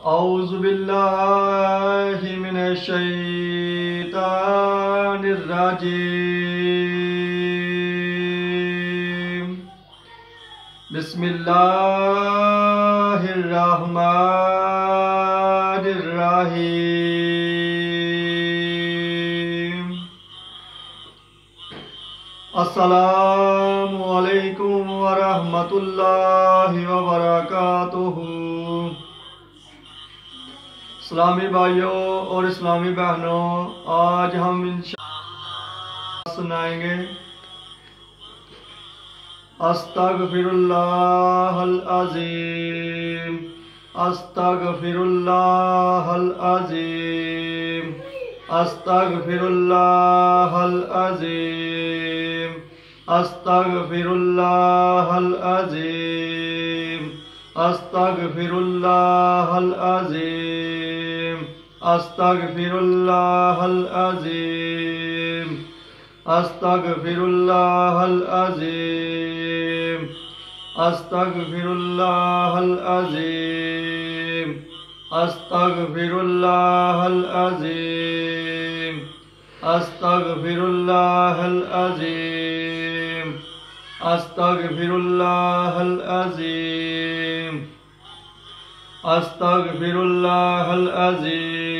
اعوذ باللہ من الشیطان الرجیم بسم اللہ الرحمن الرحیم السلام علیکم ورحمۃ اللہ وبرکاتہ۔ اسلامی بھائیوں اور اسلامی بہنوں، آج ہم انشاءاللہ سنائیں گے استغفر اللہ العظیم، استغفر اللہ العظیم، استغفر اللہ العظیم، استغفر اللہ العظیم، استغفر اللہ العظیم، استغفر اللہ العظیم، استغفر اللہ العظیم، استغفر اللہ العظیم، استغفر اللہ العظیم، استغفر اللہ العظیم، استغفر اللہ العظیم، استغفر اللہ العظیم۔